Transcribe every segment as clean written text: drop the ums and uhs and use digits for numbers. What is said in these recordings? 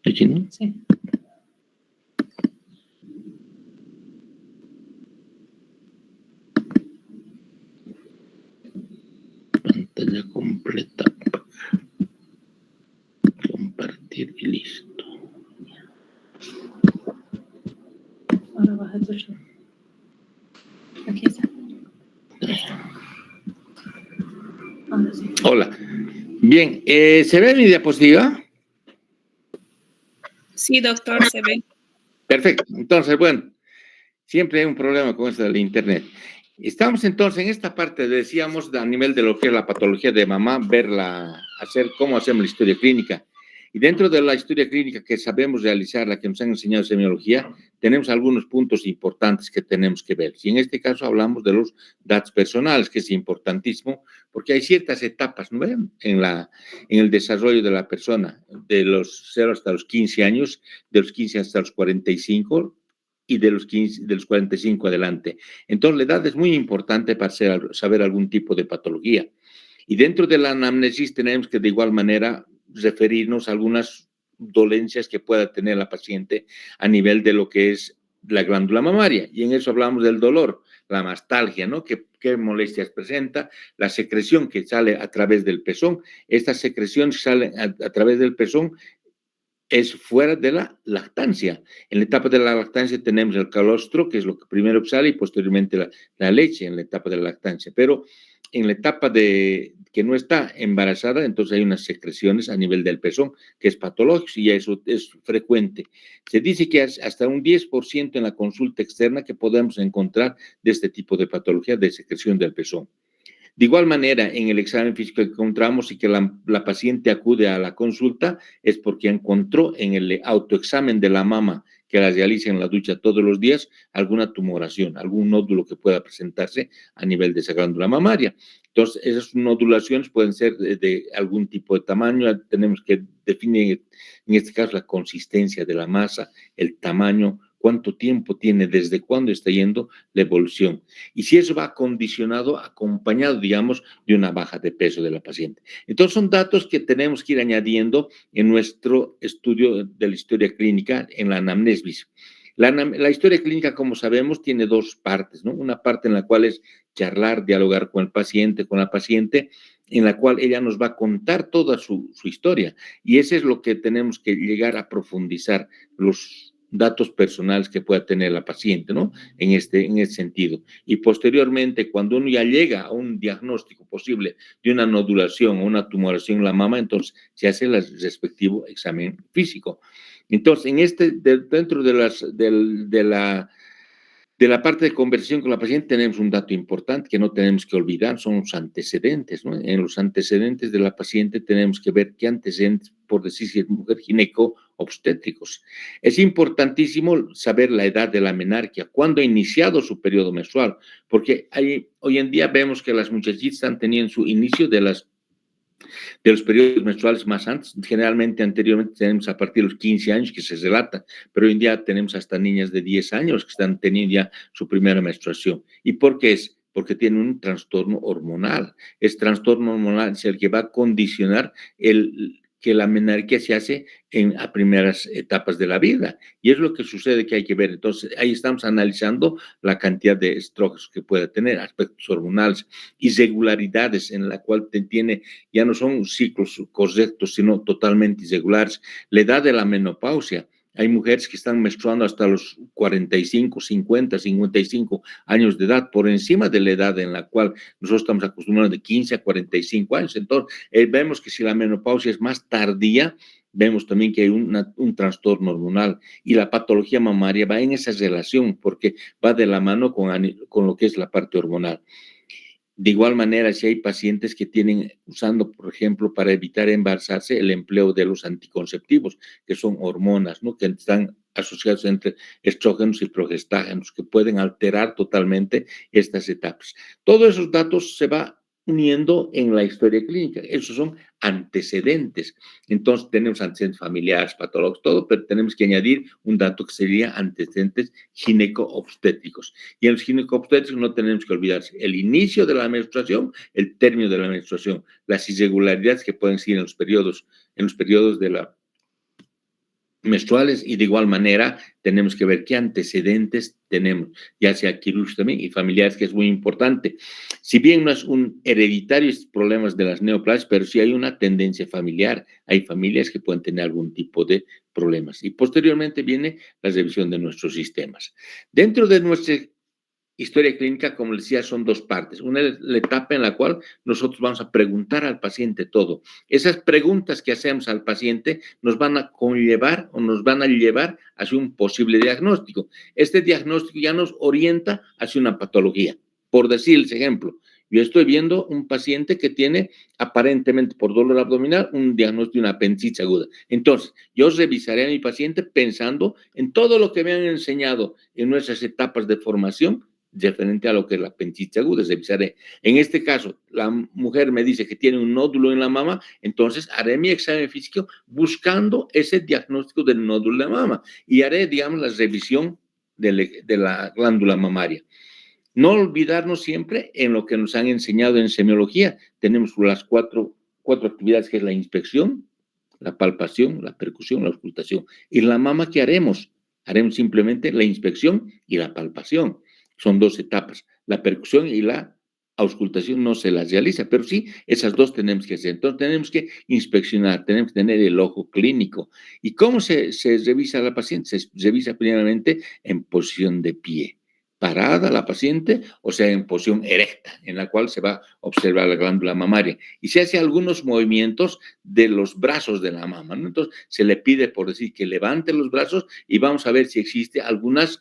¿Aquí no? Sí. Pantalla completa. Compartir y listo. Ahora baja tu show. Aquí está. Ahora sí. Hola. Bien, ¿se ve mi diapositiva? Sí, doctor, se ve. Perfecto. Entonces, bueno, siempre hay un problema con esto del internet. Estamos entonces en esta parte, decíamos, a nivel de lo que es la patología de mamá, cómo hacemos la historia clínica. Y dentro de la historia clínica que sabemos realizar, la que nos han enseñado semiología, tenemos algunos puntos importantes que tenemos que ver. Y en este caso hablamos de los datos personales, que es importantísimo, porque hay ciertas etapas, ¿no ven? En el desarrollo de la persona, de los 0 hasta los 15 años, de los 15 hasta los 45, y de los 45 adelante. Entonces, la edad es muy importante para saber algún tipo de patología. Y dentro de la anamnesis tenemos que de igual manera referirnos a algunas dolencias que pueda tener la paciente a nivel de lo que es la glándula mamaria. Y en eso hablamos del dolor, la mastalgia, ¿no? ¿Qué molestias presenta? La secreción que sale a través del pezón. Esta secreción que sale a través del pezón es fuera de la lactancia. En la etapa de la lactancia tenemos el calostro, que es lo que primero sale, y posteriormente la leche en la etapa de la lactancia. Pero en la etapa de que no está embarazada, entonces hay unas secreciones a nivel del pezón, que es patológico, y eso es frecuente. Se dice que hasta un 10% en la consulta externa que podemos encontrar de este tipo de patología de secreción del pezón. De igual manera, en el examen físico que encontramos y que la paciente acude a la consulta es porque encontró en el autoexamen de la mama que la realiza en la ducha todos los días alguna tumoración, algún nódulo que pueda presentarse a nivel de esa glándula mamaria. Entonces, esas nodulaciones pueden ser de algún tipo de tamaño, tenemos que definir en este caso la consistencia de la masa, el tamaño, cuánto tiempo tiene, desde cuándo está yendo la evolución. Y si eso va condicionado, acompañado, digamos, de una baja de peso de la paciente. Entonces, son datos que tenemos que ir añadiendo en nuestro estudio de la historia clínica en la anamnesis. La historia clínica, como sabemos, tiene dos partes, ¿no? Una parte en la cual es charlar, dialogar con el paciente, con la paciente, en la cual ella nos va a contar toda su historia. Y eso es lo que tenemos que llegar a profundizar, los datos personales que pueda tener la paciente, ¿no? En este sentido. Y posteriormente, cuando uno ya llega a un diagnóstico posible de una nodulación o una tumoración en la mama, entonces se hace el respectivo examen físico. Entonces, dentro de la parte de conversación con la paciente tenemos un dato importante que no tenemos que olvidar, son los antecedentes, ¿no? En los antecedentes de la paciente tenemos que ver qué antecedentes, por decir si es mujer, gineco-obstétricos. Es importantísimo saber la edad de la menarquia, cuándo ha iniciado su periodo menstrual, porque hoy en día vemos que las muchachitas están teniendo su inicio de los periodos menstruales más antes. Generalmente, anteriormente, tenemos a partir de los 15 años que se relata, pero hoy en día tenemos hasta niñas de 10 años que están teniendo ya su primera menstruación. ¿Y por qué es? Porque tienen un trastorno hormonal. Este trastorno hormonal es el que va a condicionar que la menarquia se hace a primeras etapas de la vida. Y es lo que sucede que hay que ver. Entonces, ahí estamos analizando la cantidad de estrógenos que puede tener, aspectos hormonales, irregularidades en la cual tiene, ya no son ciclos correctos, sino totalmente irregulares. La edad de la menopausia. Hay mujeres que están menstruando hasta los 45, 50, 55 años de edad, por encima de la edad en la cual nosotros estamos acostumbrados de 15 a 45 años. Entonces, vemos que si la menopausia es más tardía, vemos también que hay un trastorno hormonal y la patología mamaria va en esa relación porque va de la mano con lo que es la parte hormonal. De igual manera, si hay pacientes que tienen, usando, por ejemplo, para evitar embarazarse, el empleo de los anticonceptivos, que son hormonas, ¿no? Que están asociados entre estrógenos y progestágenos, que pueden alterar totalmente estas etapas. Todos esos datos se va uniendo en la historia clínica. Esos son antecedentes. Entonces, tenemos antecedentes familiares, patológicos, todo, pero tenemos que añadir un dato que sería antecedentes gineco-obstétricos. Y en los gineco-obstétricos no tenemos que olvidarse el inicio de la menstruación, el término de la menstruación, las irregularidades que pueden ser en los periodos menstruales y de igual manera tenemos que ver qué antecedentes tenemos, ya sea quirúrgicos también y familiares, que es muy importante. Si bien no es un hereditario estos problemas de las neoplasias, pero sí hay una tendencia familiar, hay familias que pueden tener algún tipo de problemas. Y posteriormente viene la revisión de nuestros sistemas. Dentro de nuestra historia clínica, como les decía, son dos partes. Una es la etapa en la cual nosotros vamos a preguntar al paciente todo. Esas preguntas que hacemos al paciente nos van a conllevar o nos van a llevar hacia un posible diagnóstico. Este diagnóstico ya nos orienta hacia una patología. Por decirles ejemplo, yo estoy viendo un paciente que tiene aparentemente por dolor abdominal un diagnóstico de una apendicitis aguda. Entonces, yo revisaré a mi paciente pensando en todo lo que me han enseñado en nuestras etapas de formación referente a lo que es la apendicitis aguda, revisaré. En este caso, la mujer me dice que tiene un nódulo en la mama, entonces haré mi examen físico buscando ese diagnóstico del nódulo de la mama y haré, digamos, la revisión de la glándula mamaria. No olvidarnos siempre en lo que nos han enseñado en semiología. Tenemos las cuatro actividades, que es la inspección, la palpación, la percusión, la auscultación. ¿Y la mama qué haremos? Haremos simplemente la inspección y la palpación. Son dos etapas. La percusión y la auscultación no se las realiza, pero sí, esas dos tenemos que hacer. Entonces tenemos que inspeccionar, tenemos que tener el ojo clínico. ¿Y cómo se revisa a la paciente? Se revisa primeramente en posición de pie, parada la paciente, o sea, en posición erecta, en la cual se va a observar la glándula mamaria. Y se hace algunos movimientos de los brazos de la mama, ¿no? Entonces, se le pide, por decir, que levante los brazos y vamos a ver si existe algunas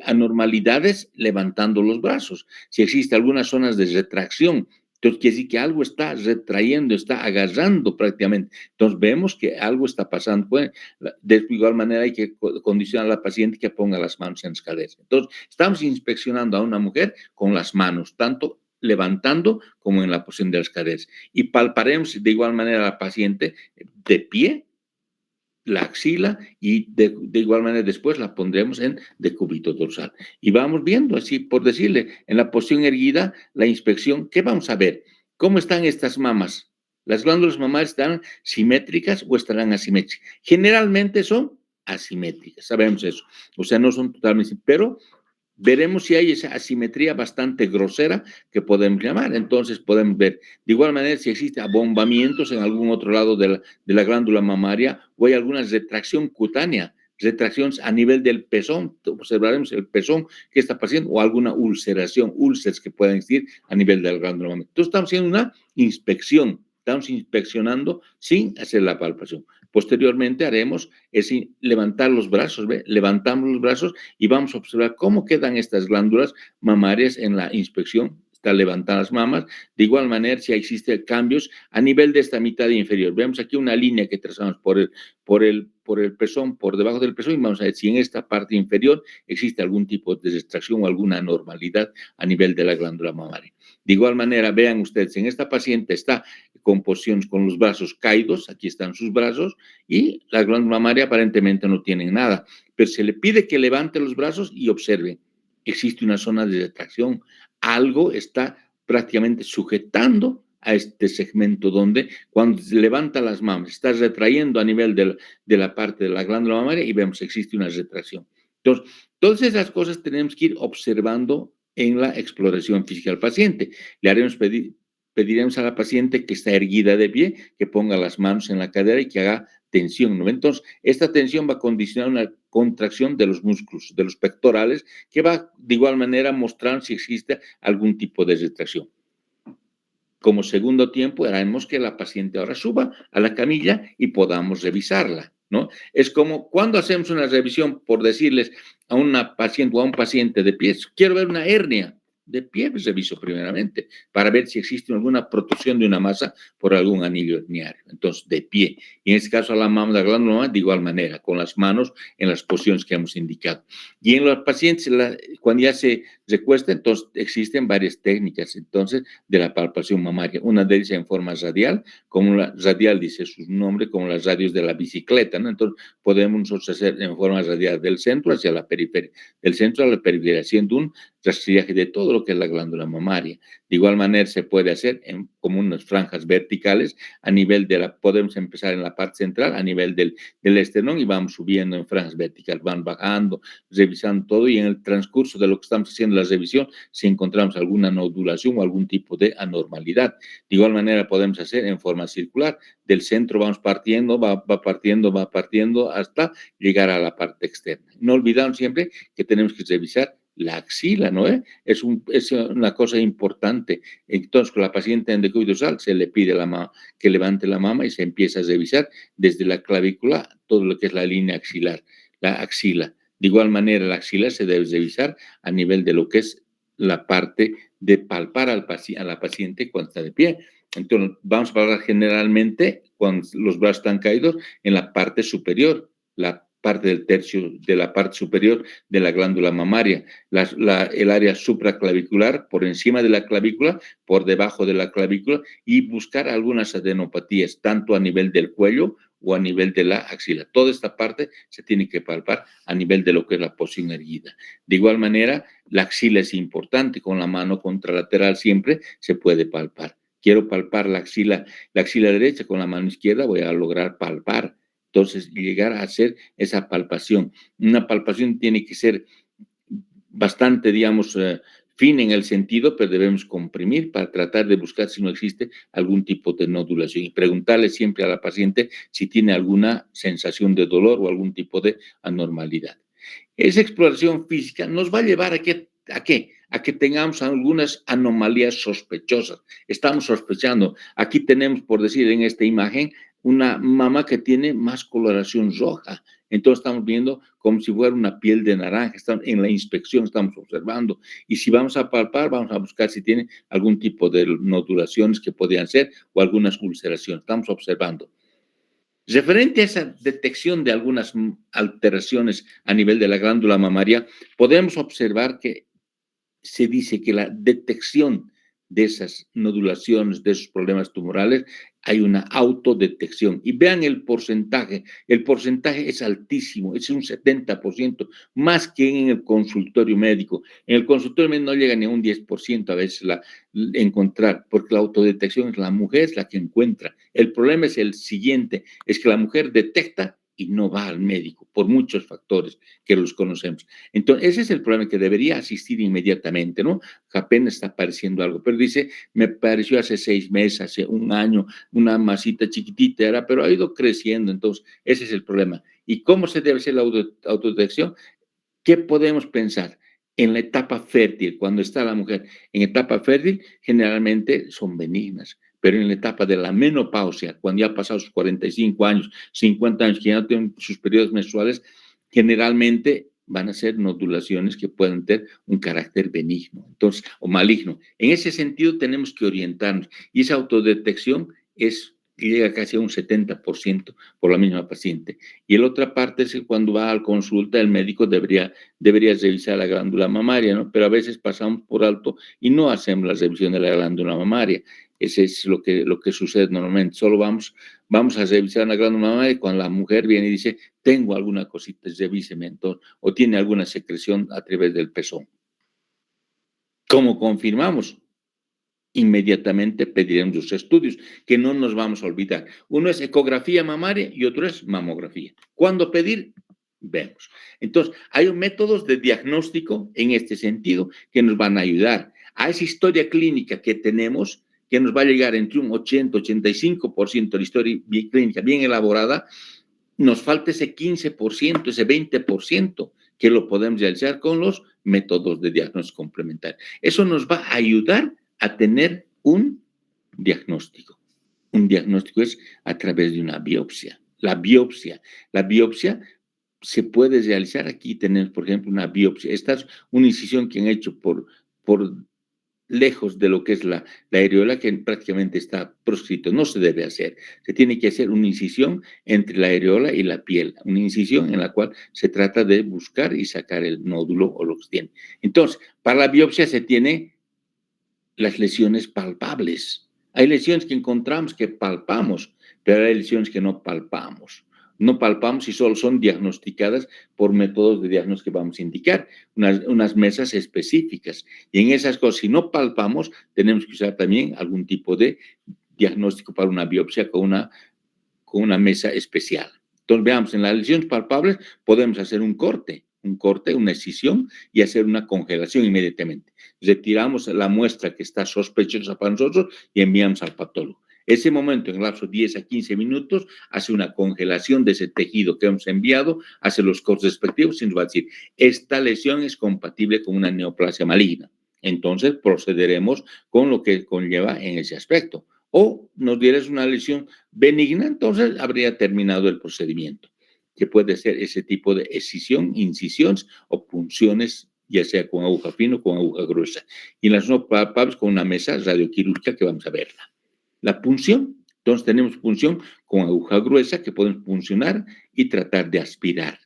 anormalidades levantando los brazos, si existe algunas zonas de retracción. Entonces, quiere decir que algo está retrayendo, está agarrando prácticamente. Entonces, vemos que algo está pasando. Pues, de igual manera, hay que condicionar a la paciente que ponga las manos en las caderas. Entonces, estamos inspeccionando a una mujer con las manos, tanto levantando como en la posición de las caderas. Y palparemos de igual manera a la paciente de pie, la axila, y de igual manera después la pondremos en decúbito dorsal. Y vamos viendo, así por decirle, en la posición erguida, la inspección, ¿qué vamos a ver? ¿Cómo están estas mamas? ¿Las glándulas mamarias estarán simétricas o estarán asimétricas? Generalmente son asimétricas, sabemos eso. O sea, no son totalmente, pero veremos si hay esa asimetría bastante grosera que podemos llamar. Entonces podemos ver, de igual manera, si existe abombamientos en algún otro lado de la glándula mamaria o hay alguna retracción cutánea, retracciones a nivel del pezón, observaremos el pezón que está pasando o alguna ulceración, úlceras que puedan existir a nivel de la glándula mamaria. Entonces estamos haciendo una inspección, estamos inspeccionando sin hacer la palpación. Posteriormente haremos es levantar los brazos, ¿ve? Levantamos los brazos y vamos a observar cómo quedan estas glándulas mamarias en la inspección. Están levantadas las mamas. De igual manera, si existen cambios a nivel de esta mitad inferior. Vemos aquí una línea que trazamos por el pezón, por debajo del pezón, y vamos a ver si en esta parte inferior existe algún tipo de distracción o alguna anormalidad a nivel de la glándula mamaria. De igual manera, vean ustedes, en esta paciente está con posiciones con los brazos caídos, aquí están sus brazos, y la glándula mamaria aparentemente no tiene nada, pero se le pide que levante los brazos y observe. Existe una zona de retracción, algo está prácticamente sujetando a este segmento donde cuando se levanta las mamas, está retrayendo a nivel de la parte de la glándula mamaria y vemos que existe una retracción. Entonces, todas esas cosas tenemos que ir observando en la exploración física del paciente. Le haremos pediremos a la paciente que está erguida de pie, que ponga las manos en la cadera y que haga tensión, ¿no? Entonces, esta tensión va a condicionar una contracción de los músculos, de los pectorales, que va de igual manera a mostrar si existe algún tipo de retracción. Como segundo tiempo, haremos que la paciente ahora suba a la camilla y podamos revisarla, ¿no? Es como cuando hacemos una revisión, por decirles a una paciente o a un paciente de pie, quiero ver una hernia. De pie, pues reviso primeramente para ver si existe alguna protrusión de una masa por algún anillo herniario. Entonces, de pie. Y en este caso, a la mama, la glándula mamaria, de igual manera, con las manos en las posiciones que hemos indicado. Y en los pacientes, cuando ya se recuesta, entonces existen varias técnicas, entonces, de la palpación mamaria. Una de ellas en forma radial, como la radial dice su nombre, como las radios de la bicicleta, ¿no? Entonces, podemos nosotros hacer en forma radial del centro hacia la periferia, del centro a la periferia, haciendo un rastrillaje de todo lo que es la glándula mamaria. De igual manera se puede hacer como unas franjas verticales a nivel podemos empezar en la parte central, a nivel del esternón y vamos subiendo en franjas verticales, van bajando, revisando todo y en el transcurso de lo que estamos haciendo la revisión, si encontramos alguna nodulación o algún tipo de anormalidad. De igual manera podemos hacer en forma circular, del centro vamos partiendo, va partiendo hasta llegar a la parte externa. No olvidamos siempre que tenemos que revisar la axila, ¿no? Es una cosa importante. Entonces, con la paciente en decúbito total se le pide que levante la mama y se empieza a revisar desde la clavícula todo lo que es la línea axilar, la axila. De igual manera, la axila se debe revisar a nivel de lo que es la parte de palpar a la paciente cuando está de pie. Entonces, vamos a palpar generalmente cuando los brazos están caídos en la parte superior, la parte del tercio de la parte superior de la glándula mamaria, el área supraclavicular, por encima de la clavícula, por debajo de la clavícula, y buscar algunas adenopatías, tanto a nivel del cuello o a nivel de la axila. Toda esta parte se tiene que palpar a nivel de lo que es la posición erguida. De igual manera, la axila es importante, con la mano contralateral siempre se puede palpar. Quiero palpar la axila derecha con la mano izquierda, voy a lograr palpar. Entonces, llegar a hacer esa palpación. Una palpación tiene que ser bastante, digamos, fina en el sentido, pero debemos comprimir para tratar de buscar si no existe algún tipo de nodulación y preguntarle siempre a la paciente si tiene alguna sensación de dolor o algún tipo de anormalidad. Esa exploración física nos va a llevar ¿a qué? A que tengamos algunas anomalías sospechosas. Estamos sospechando. Aquí tenemos, por decir en esta imagen, una mama que tiene más coloración roja. Entonces estamos viendo como si fuera una piel de naranja. En la inspección estamos observando. Y si vamos a palpar, vamos a buscar si tiene algún tipo de nodulaciones que podrían ser o algunas ulceraciones. Estamos observando. Referente a esa detección de algunas alteraciones a nivel de la glándula mamaria, podemos observar que se dice que la detección de esas nodulaciones, de esos problemas tumorales, hay una autodetección. Y vean el porcentaje es altísimo, es un 70%, más que en el consultorio médico. En el consultorio médico no llega ni a un 10% a veces encontrar, porque la autodetección es la mujer es la que encuentra. El problema es el siguiente, es que la mujer detecta y no va al médico, por muchos factores que los conocemos. Entonces, ese es el problema, que debería asistir inmediatamente, ¿no? Apenas está apareciendo algo, pero dice, me pareció hace 6 meses, hace un año, una masita chiquitita era, pero ha ido creciendo, entonces, ese es el problema. ¿Y cómo se debe hacer la autodetección? ¿Qué podemos pensar? En la etapa fértil, cuando está la mujer en etapa fértil, generalmente son benignas, pero en la etapa de la menopausia, cuando ya ha pasado sus 45 años, 50 años, que ya no tienen sus periodos menstruales, generalmente van a ser nodulaciones que pueden tener un carácter benigno, entonces, o maligno. En ese sentido, tenemos que orientarnos, y esa autodetección llega casi a un 70% por la misma paciente. Y la otra parte es que cuando va a la consulta, el médico debería revisar la glándula mamaria, ¿no? Pero a veces pasamos por alto y no hacemos la revisión de la glándula mamaria. Ese es lo que sucede normalmente. Solo vamos a revisar la glándula mamaria y cuando la mujer viene y dice, tengo alguna cosita, revíseme entonces, o tiene alguna secreción a través del pezón. ¿Cómo confirmamos? Inmediatamente pediremos los estudios, que no nos vamos a olvidar. Uno es ecografía mamaria y otro es mamografía. ¿Cuándo pedir? Vemos. Entonces, hay métodos de diagnóstico en este sentido que nos van a ayudar a esa historia clínica que tenemos, que nos va a llegar entre un 80-85% de la historia clínica bien elaborada. Nos falta ese 15%, ese 20% que lo podemos realizar con los métodos de diagnóstico complementario. Eso nos va a ayudar a tener un diagnóstico. Un diagnóstico es a través de una biopsia. La biopsia se puede realizar. Aquí tenemos, por ejemplo, una biopsia. Esta es una incisión que han hecho por lejos de lo que es la areola, que prácticamente está proscrito. No se debe hacer. Se tiene que hacer una incisión entre la areola y la piel. Una incisión en la cual se trata de buscar y sacar el nódulo o lo que tiene. Entonces, para la biopsia se tiene las lesiones palpables. Hay lesiones que encontramos que palpamos, pero hay lesiones que no palpamos. no palpamos y solo son diagnosticadas por métodos de diagnóstico que vamos a indicar, unas mesas específicas. Y en esas cosas, si no palpamos, tenemos que usar también algún tipo de diagnóstico para una biopsia con una mesa especial. Entonces, veamos, en las lesiones palpables podemos hacer un corte, una excisión y hacer una congelación inmediatamente. Retiramos la muestra que está sospechosa para nosotros y enviamos al patólogo. Ese momento, en el lapso de 10 a 15 minutos, hace una congelación de ese tejido que hemos enviado, hace los cortes respectivos y nos va a decir, esta lesión es compatible con una neoplasia maligna. Entonces, procederemos con lo que conlleva en ese aspecto. O nos dieras una lesión benigna, entonces habría terminado el procedimiento, que puede ser ese tipo de excisión, incisiones o punciones, ya sea con aguja fina o con aguja gruesa. Y en las no palpables con una mesa radioquirúrgica que vamos a verla. La punción, entonces tenemos punción con aguja gruesa que podemos puncionar y tratar de aspirar.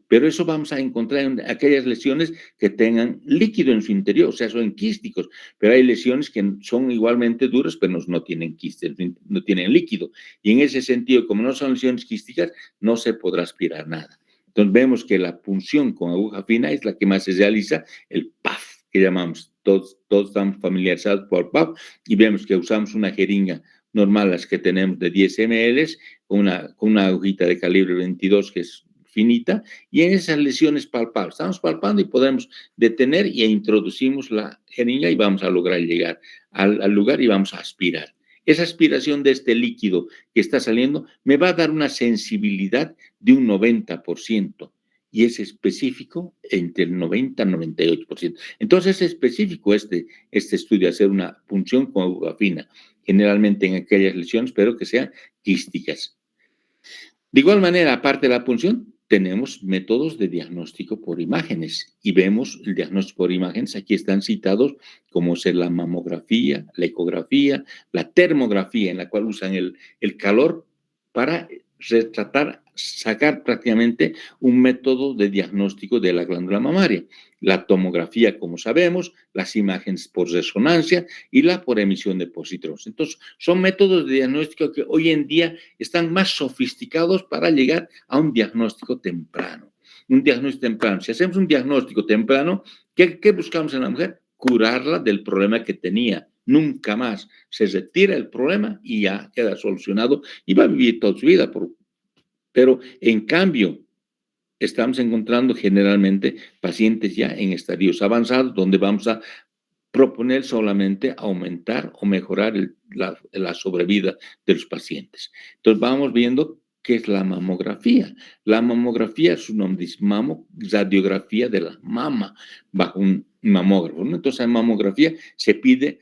Pero eso vamos a encontrar en aquellas lesiones que tengan líquido en su interior, o sea, son quísticos. Pero hay lesiones que son igualmente duras, pero no tienen quistes, no tienen líquido. Y en ese sentido, como no son lesiones quísticas, no se podrá aspirar nada. Entonces vemos que la punción con aguja fina es la que más se realiza, el PAF, que llamamos. Todos estamos familiarizados por PAF y vemos que usamos una jeringa normal, las que tenemos de 10 ml, con una agujita de calibre 22 que es finita, y en esas lesiones palpables, estamos palpando y podemos detener y introducimos la jeringa y vamos a lograr llegar al lugar y vamos a aspirar. Esa aspiración de este líquido que está saliendo me va a dar una sensibilidad de un 90% y es específico entre el 90 y 98%. Entonces es específico este estudio, hacer una punción con aguja fina, generalmente en aquellas lesiones, pero que sean quísticas. De igual manera, aparte de la punción, tenemos métodos de diagnóstico por imágenes y vemos el diagnóstico por imágenes, aquí están citados como ser la mamografía, la ecografía, la termografía, en la cual usan el calor para retratar, sacar prácticamente un método de diagnóstico de la glándula mamaria. La tomografía, como sabemos, las imágenes por resonancia y la por emisión de positrones. Entonces, son métodos de diagnóstico que hoy en día están más sofisticados para llegar a un diagnóstico temprano. Un diagnóstico temprano. Si hacemos un diagnóstico temprano, ¿qué buscamos en la mujer? Curarla del problema que tenía. Nunca más se retira el problema y ya queda solucionado y va a vivir toda su vida. Pero en cambio, estamos encontrando generalmente pacientes ya en estadios avanzados donde vamos a proponer solamente aumentar o mejorar la sobrevida de los pacientes. Entonces vamos viendo qué es la mamografía. La mamografía, su nombre dice radiografía de la mama bajo un mamógrafo, ¿no? Entonces la mamografía se pide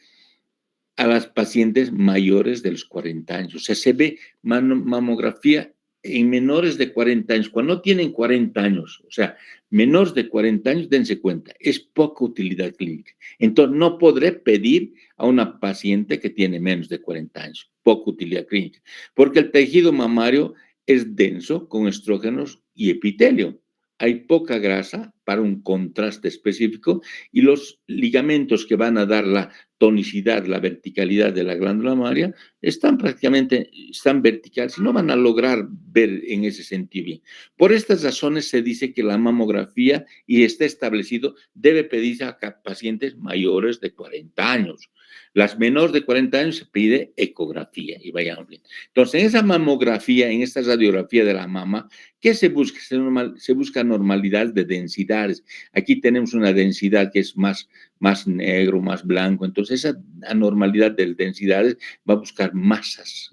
a las pacientes mayores de los 40 años. O sea, se ve mamografía en menores de 40 años. Cuando no tienen 40 años, o sea, menores de 40 años, dense cuenta, es poca utilidad clínica. Entonces, no podré pedir a una paciente que tiene menos de 40 años, poca utilidad clínica, porque el tejido mamario es denso con estrógenos y epitelio. Hay poca grasa para un contraste específico y los ligamentos que van a dar la tonicidad, la verticalidad de la glándula mamaria, están verticales y no van a lograr ver en ese sentido bien. Por estas razones se dice que la mamografía, y está establecido, debe pedirse a pacientes mayores de 40 años. Las menores de 40 años se pide ecografía y vayamos bien. Entonces, en esa mamografía, en esta radiografía de la mama, ¿qué se busca? Se busca normalidad de densidades. Aquí tenemos una densidad que es más negro, más blanco. Entonces, esa anormalidad de densidades va a buscar masas,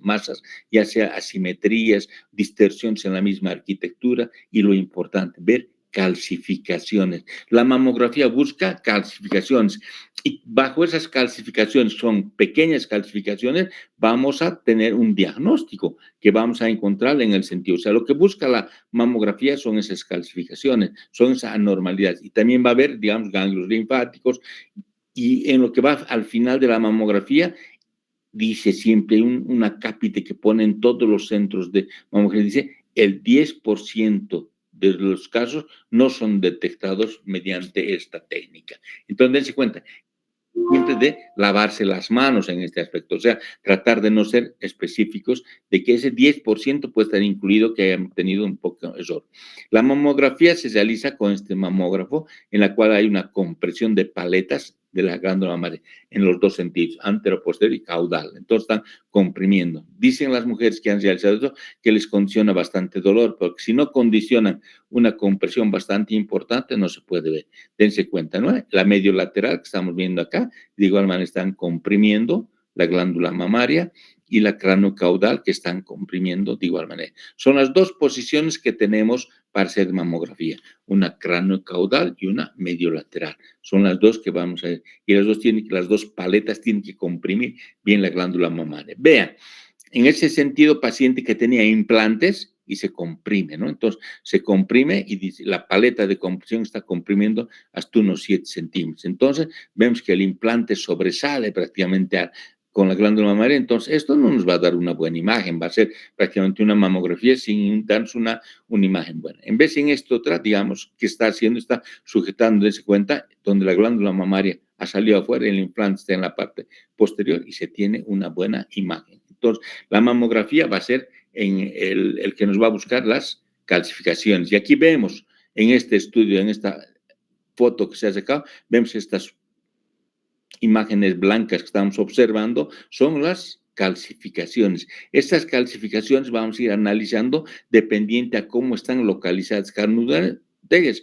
ya sea asimetrías, distorsiones en la misma arquitectura y lo importante, ver calcificaciones. La mamografía busca calcificaciones y bajo esas calcificaciones, son pequeñas calcificaciones, vamos a tener un diagnóstico que vamos a encontrar en el sentido. O sea, lo que busca la mamografía son esas calcificaciones, son esas anormalidades. Y también va a haber, digamos, ganglios linfáticos. Y en lo que va al final de la mamografía, dice siempre una cápite que pone en todos los centros de mamografía, dice el 10% de los casos no son detectados mediante esta técnica. Entonces, dense cuenta, siempre de lavarse las manos en este aspecto, o sea, tratar de no ser específicos de que ese 10% puede estar incluido que hayan tenido un poco de error. La mamografía se realiza con este mamógrafo en la cual hay una compresión de paletas de la glándula mamaria en los dos sentidos, antero, posterior y caudal. Entonces están comprimiendo. Dicen las mujeres que han realizado esto que les condiciona bastante dolor, porque si no condicionan una compresión bastante importante, no se puede ver. Dense cuenta, ¿no? La medio lateral que estamos viendo acá, de igual manera están comprimiendo la glándula mamaria y la craneocaudal que están comprimiendo de igual manera. Son las dos posiciones que tenemos para hacer mamografía, una craneocaudal y una medio lateral. Son las dos que vamos a ver. Y las dos paletas tienen que comprimir bien la glándula mamaria. Vean, en ese sentido, paciente que tenía implantes y se comprime, ¿no? Entonces, se comprime y dice, la paleta de compresión está comprimiendo hasta unos 7 centímetros. Entonces, vemos que el implante sobresale prácticamente con la glándula mamaria. Entonces, esto no nos va a dar una buena imagen, va a ser prácticamente una mamografía sin darnos una imagen buena. En vez en esto otra, digamos, que está haciendo, está sujetando, dése cuenta, donde la glándula mamaria ha salido afuera, el implante está en la parte posterior y se tiene una buena imagen. Entonces, la mamografía va a ser en el que nos va a buscar las calcificaciones. Y aquí vemos en este estudio, en esta foto que se ha sacado, vemos estas imágenes blancas que estamos observando, son las calcificaciones. Estas calcificaciones vamos a ir analizando dependiente a cómo están localizadas cada una de ellas.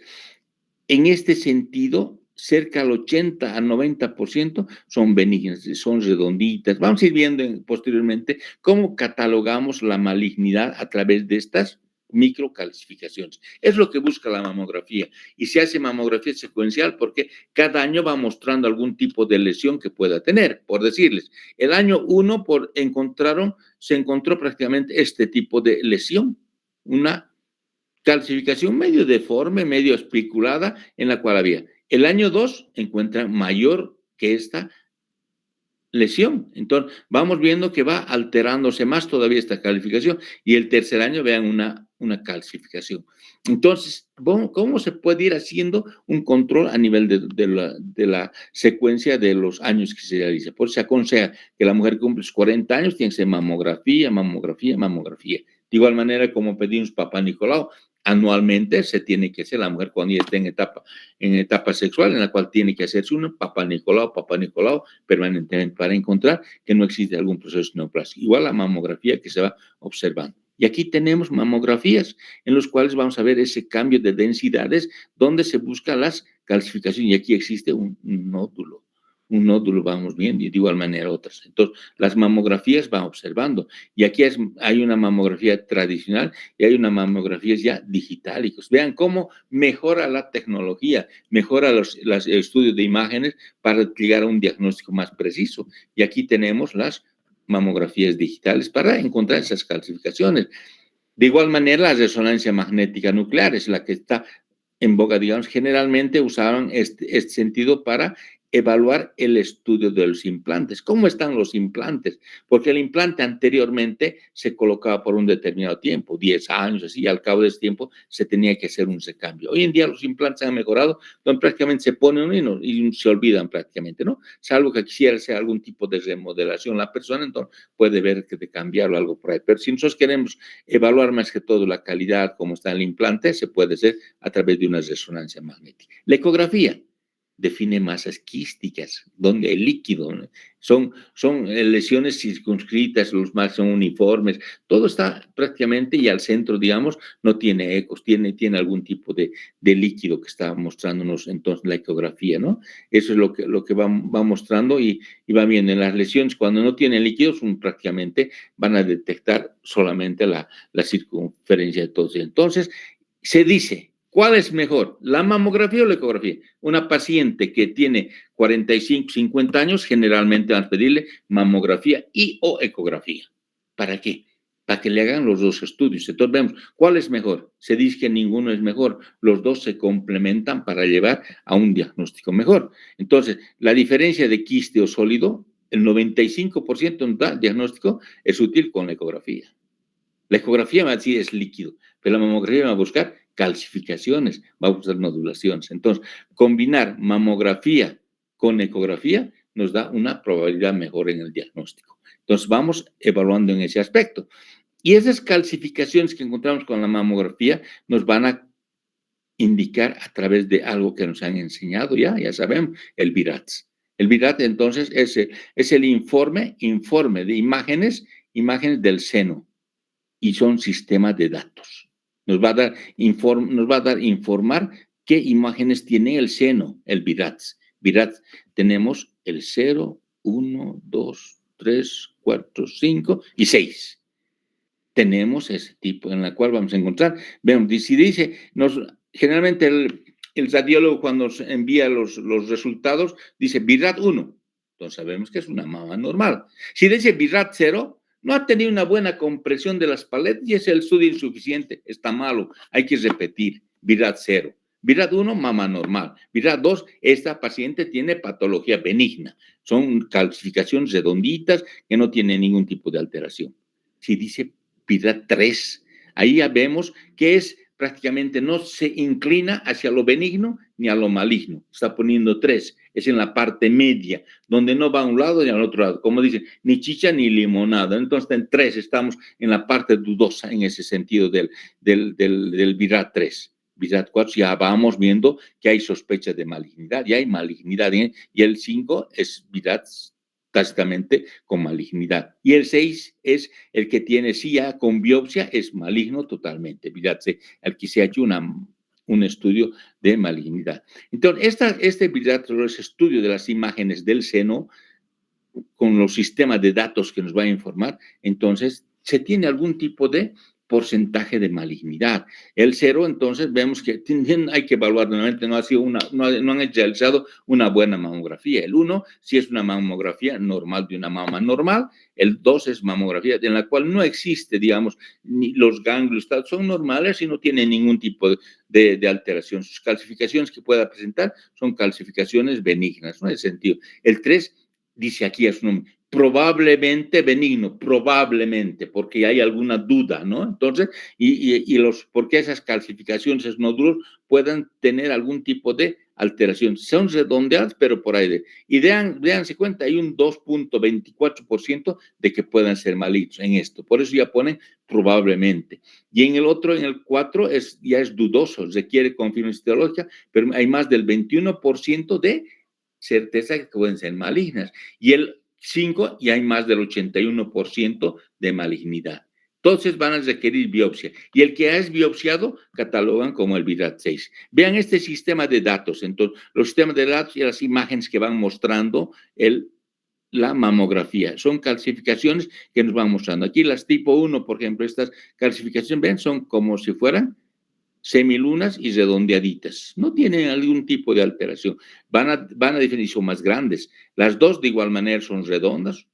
En este sentido, cerca del 80 a 90% son benignas, son redonditas. Vamos a ir viendo posteriormente cómo catalogamos la malignidad a través de estas microcalcificaciones. Es lo que busca la mamografía. Y se hace mamografía secuencial porque cada año va mostrando algún tipo de lesión que pueda tener. Por decirles, el año 1 se encontró prácticamente este tipo de lesión, una calcificación medio deforme, medio especulada, en la cual había. El año 2 encuentran mayor que esta lesión. Entonces, vamos viendo que va alterándose más todavía esta calificación y el tercer año vean una calcificación. Entonces, ¿cómo se puede ir haciendo un control a nivel de la secuencia de los años que se realiza? Por eso se aconseja que la mujer cumple 40 años, tiene que ser mamografía, mamografía, mamografía. De igual manera, como pedimos Papá Nicolau, anualmente se tiene que hacer la mujer cuando ya está en etapa sexual, en la cual tiene que hacerse un Papá Nicolau permanentemente para encontrar que no existe algún proceso neoplásico. Igual la mamografía que se va observando. Y aquí tenemos mamografías en los cuales vamos a ver ese cambio de densidades donde se busca las calcificaciones y aquí existe un nódulo vamos viendo y de igual manera otras. Entonces, las mamografías van observando y aquí hay una mamografía tradicional y hay una mamografía ya digital. Vean cómo mejora la tecnología, mejora los estudios de imágenes para llegar a un diagnóstico más preciso. Y aquí tenemos las mamografías digitales para encontrar esas calcificaciones. De igual manera, la resonancia magnética nuclear es la que está en boga, digamos, generalmente usaban este sentido para evaluar el estudio de los implantes. ¿Cómo están los implantes? Porque el implante anteriormente se colocaba por un determinado tiempo, 10 años, así, y al cabo de ese tiempo se tenía que hacer un recambio. Hoy en día los implantes han mejorado, donde prácticamente se ponen y se olvidan prácticamente, ¿no? Salvo que quisiera hacer algún tipo de remodelación la persona, entonces puede ver que de cambiarlo algo por ahí. Pero si nosotros queremos evaluar más que todo la calidad, cómo está el implante, se puede hacer a través de una resonancia magnética. La ecografía define masas quísticas, donde el líquido, ¿no? son lesiones circunscritas, los más son uniformes, todo está prácticamente y al centro, digamos, no tiene ecos, tiene algún tipo de líquido que está mostrándonos entonces la ecografía, ¿no? Eso es lo que va mostrando y va viendo en las lesiones, cuando no tienen líquidos, prácticamente van a detectar solamente la circunferencia de todo. Entonces, se dice, ¿cuál es mejor, la mamografía o la ecografía? Una paciente que tiene 45, 50 años, generalmente van a pedirle mamografía y o ecografía. ¿Para qué? Para que le hagan los dos estudios. Entonces vemos, ¿cuál es mejor? Se dice que ninguno es mejor. Los dos se complementan para llevar a un diagnóstico mejor. Entonces, la diferencia de quiste o sólido, el 95% del diagnóstico es útil con la ecografía. La ecografía va a decir es líquido, pero la mamografía va a buscar calcificaciones, va a buscar nodulaciones. Entonces, combinar mamografía con ecografía nos da una probabilidad mejor en el diagnóstico. Entonces, vamos evaluando en ese aspecto. Y esas calcificaciones que encontramos con la mamografía nos van a indicar a través de algo que nos han enseñado ya sabemos, el VIRATS. El VIRATS, entonces, es el informe de imágenes del seno, y son sistemas de datos. Nos va a dar informar qué imágenes tiene el seno, el VIRATS. VIRATS, tenemos el 0, 1, 2, 3, 4, 5 y 6. Tenemos ese tipo en la cual vamos a encontrar. Vemos, si dice, generalmente el radiólogo cuando nos envía los resultados dice VIRAT 1, entonces sabemos que es una mama normal. Si dice VIRAT 0, no ha tenido una buena compresión de las paletas y es el estudio insuficiente, está malo, hay que repetir, VIRAT 0. VIRAT 1, mama normal. VIRAT 2, esta paciente tiene patología benigna. Son calcificaciones redonditas que no tienen ningún tipo de alteración. Si dice VIRAT 3, ahí ya vemos que es prácticamente no se inclina hacia lo benigno ni a lo maligno. Está poniendo 3, es en la parte media, donde no va a un lado ni al otro lado. Como dicen, ni chicha ni limonada. Entonces, en 3 estamos en la parte dudosa en ese sentido del VIRAT 3. VIRAT 4 ya vamos viendo que hay sospecha de malignidad, ya hay malignidad, y el 5 es VIRAT tácitamente con malignidad. Y el 6 es el que tiene, sí, ya con biopsia, es maligno totalmente. Aquí se ha hecho un estudio de malignidad. Entonces, este estudio de las imágenes del seno, con los sistemas de datos que nos va a informar, entonces, se tiene algún tipo de porcentaje de malignidad. El 0, entonces, vemos que hay que evaluar nuevamente, no han realizado una buena mamografía. El 1, si es una mamografía normal de una mama normal. El 2 es mamografía en la cual no existe, digamos, ni los ganglios son normales y no tienen ningún tipo de alteración. Sus calcificaciones que pueda presentar son calcificaciones benignas, ¿no? En ese sentido. El 3, dice aquí a su nombre, probablemente benigno, probablemente, porque hay alguna duda, ¿no? Entonces, porque esas calcificaciones, esos nódulos, puedan tener algún tipo de alteración. Son redondeadas, pero por ahí. Y déanse cuenta, hay un 2.24% de que puedan ser malignos en esto. Por eso ya ponen probablemente. Y en el otro, en el 4, ya es dudoso, requiere confirmación histológica, pero hay más del 21% de certeza que pueden ser malignas. Y el 5, y hay más del 81% de malignidad. Entonces van a requerir biopsia. Y el que es biopsiado, catalogan como el VIRAT 6. Vean este sistema de datos. Entonces, los sistemas de datos y las imágenes que van mostrando la mamografía. Son calcificaciones que nos van mostrando. Aquí las tipo 1, por ejemplo, estas calcificaciones, ven, son como si fueran semilunas y redondeaditas. No tienen algún tipo de alteración. Van a definir, son más grandes. Las 2 de igual manera son redondas,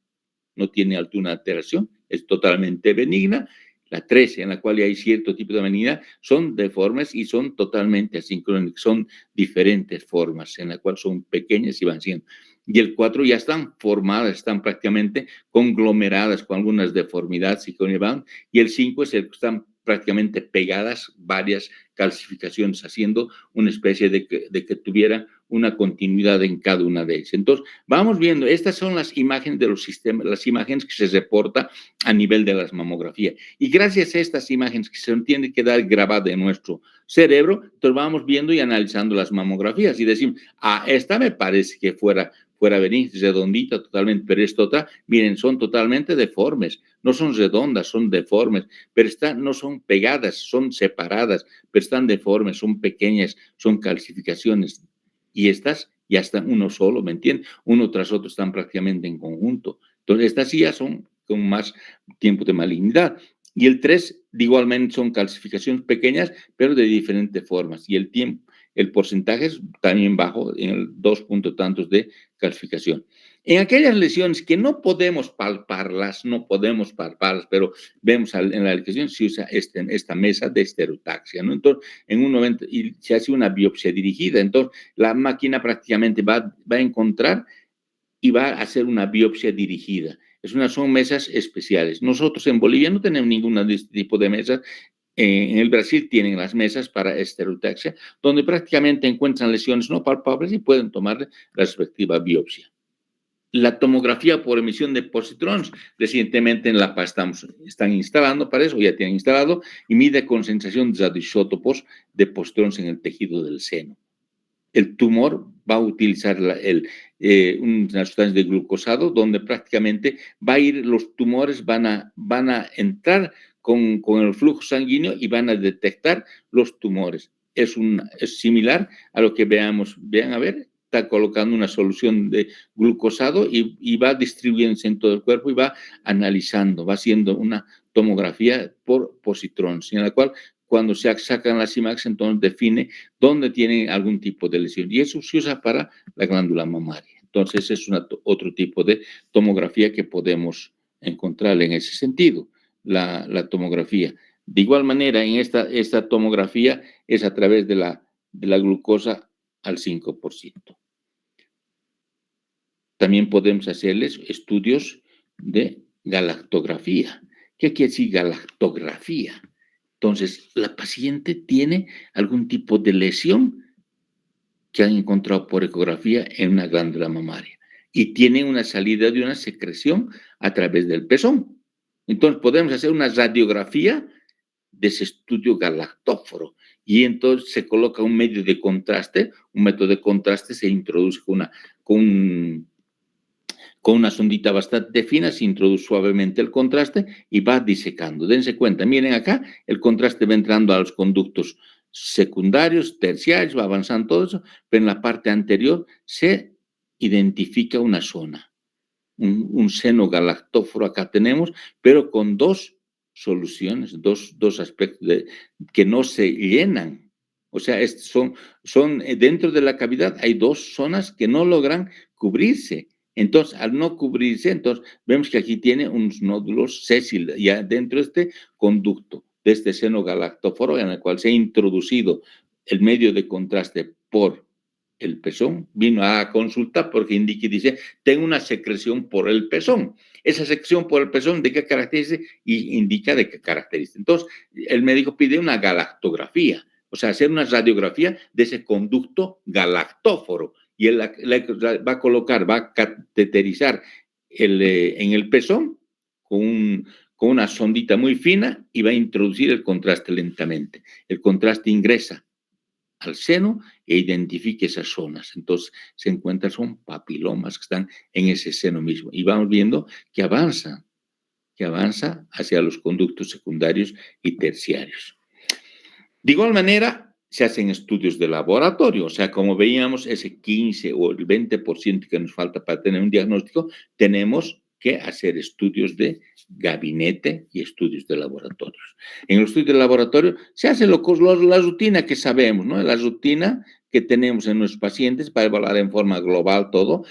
no tiene alguna alteración, es totalmente benigna. La 3, en la cual hay cierto tipo de benignidad, son deformes y son totalmente asincrónicas, son diferentes formas, en la cual son pequeñas y van siendo. Y el 4 ya están formadas, están prácticamente conglomeradas con algunas deformidades y el 5 es el que están prácticamente pegadas varias calcificaciones, haciendo una especie de que tuviera una continuidad en cada una de ellas. Entonces, vamos viendo, estas son las imágenes de los sistemas, las imágenes que se reporta a nivel de las mamografías. Y gracias a estas imágenes que se tienen que dar grabadas en nuestro cerebro, entonces vamos viendo y analizando las mamografías y decimos, esta me parece que fuera venir redondita totalmente, pero esta otra, miren, son totalmente deformes, no son redondas, son deformes, pero no son pegadas, son separadas, pero están deformes, son pequeñas, son calcificaciones. Y estas ya están uno solo, ¿me entienden? Uno tras otro están prácticamente en conjunto. Entonces, estas sí ya son con más tiempo de malignidad. Y el 3, igualmente, son calcificaciones pequeñas, pero de diferentes formas. Y el porcentaje es también bajo, en el 2 puntos tantos de calcificación. En aquellas lesiones que no podemos palparlas, pero vemos en la lesión se usa esta mesa de estereotaxia, ¿no? Entonces, en un momento, y se hace una biopsia dirigida, entonces la máquina prácticamente va a encontrar y va a hacer una biopsia dirigida. Son mesas especiales. Nosotros en Bolivia no tenemos ninguna de este tipo de mesas. En el Brasil tienen las mesas para estereotaxia, donde prácticamente encuentran lesiones no palpables y pueden tomar la respectiva biopsia. La tomografía por emisión de positrones, recientemente en La Paz están instalando para eso, ya tienen instalado, y mide concentración de isótopos de positrones en el tejido del seno. El tumor va a utilizar una sustancia de glucosado donde prácticamente los tumores van a entrar con el flujo sanguíneo y van a detectar los tumores. Es similar a lo que vean a ver, está colocando una solución de glucosado y va distribuyéndose en todo el cuerpo y va analizando, va haciendo una tomografía por positrones, en la cual cuando se sacan las imágenes, entonces define dónde tienen algún tipo de lesión. Y eso se usa para la glándula mamaria. Entonces, es otro tipo de tomografía que podemos encontrar en ese sentido, la tomografía. De igual manera, en esta tomografía es a través de la glucosa al 5%. También podemos hacerles estudios de galactografía. ¿Qué quiere decir galactografía? Entonces, la paciente tiene algún tipo de lesión que han encontrado por ecografía en una glándula mamaria y tiene una salida de una secreción a través del pezón. Entonces, podemos hacer una radiografía de ese estudio galactóforo y entonces se coloca un medio de contraste, un método de contraste se introduce con una sondita bastante fina, se introduce suavemente el contraste y va disecando. Dense cuenta, miren acá, el contraste va entrando a los conductos secundarios, terciarios, va avanzando todo eso, pero en la parte anterior se identifica una zona, un seno galactóforo acá tenemos, pero con dos soluciones, dos aspectos que no se llenan. O sea, son dentro de la cavidad hay dos zonas que no logran cubrirse. Entonces, al no cubrirse, entonces vemos que aquí tiene unos nódulos sésiles ya dentro de este conducto, de este seno galactóforo en el cual se ha introducido el medio de contraste por el pezón. Vino a consulta porque indica y dice, tengo una secreción por el pezón. Esa secreción por el pezón, ¿de qué caracteriza? Y indica de qué caracteriza. Entonces, el médico pide una galactografía, o sea, hacer una radiografía de ese conducto galactóforo y él va a colocar, va a cateterizar en el pezón con una sondita muy fina y va a introducir el contraste lentamente. El contraste ingresa al seno e identifica esas zonas. Entonces, se encuentran, son papilomas que están en ese seno mismo. Y vamos viendo que avanza hacia los conductos secundarios y terciarios. De igual manera, se hacen estudios de laboratorio, o sea, como veíamos, ese 15 o el 20% que nos falta para tener un diagnóstico, tenemos que hacer estudios de gabinete y estudios de laboratorios. En el estudio de laboratorio se hace la rutina que sabemos, ¿no? La rutina que tenemos en nuestros pacientes para evaluar en forma global todo,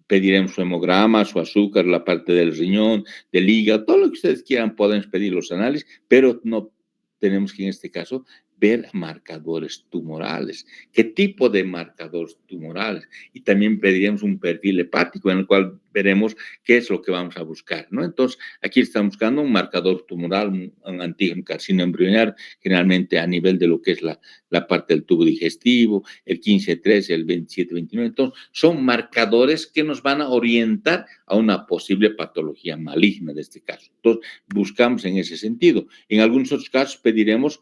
pediremos su hemograma, su azúcar, la parte del riñón, del hígado, todo lo que ustedes quieran, podemos pedir los análisis, pero no tenemos que en este caso ver marcadores tumorales. ¿Qué tipo de marcadores tumorales? Y también pediríamos un perfil hepático en el cual veremos qué es lo que vamos a buscar, ¿no? Entonces, aquí estamos buscando un marcador tumoral, un antígeno carcinoma embrionario, generalmente a nivel de lo que es la parte del tubo digestivo, el 15-13, el 27-29. Entonces, son marcadores que nos van a orientar a una posible patología maligna de este caso. Entonces, buscamos en ese sentido. En algunos otros casos pediremos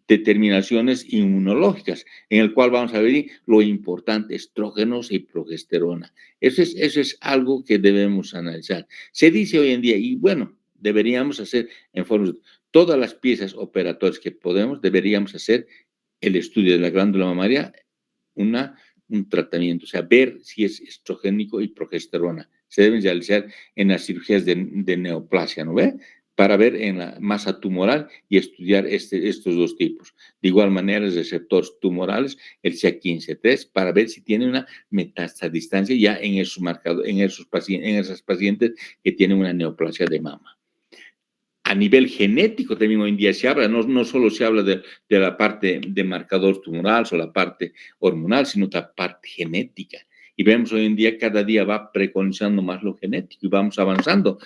determinaciones inmunológicas, en el cual vamos a ver lo importante, estrógenos y progesterona. Eso es algo que debemos analizar. Se dice hoy en día, y bueno, deberíamos hacer en forma, todas las piezas operatorias que podemos, deberíamos hacer el estudio de la glándula mamaria, un tratamiento, o sea, ver si es estrogénico y progesterona. Se deben realizar en las cirugías de neoplasia, ¿no ve? Para ver en la masa tumoral y estudiar estos dos tipos. De igual manera, los receptores tumorales, el CA15-3, para ver si tiene una metástasis a distancia ya en esas pacientes que tienen una neoplasia de mama. A nivel genético también hoy en día se habla, no solo se habla de la parte de marcador tumoral o la parte hormonal, sino la parte genética. Y vemos hoy en día cada día va preconizando más lo genético y vamos avanzando.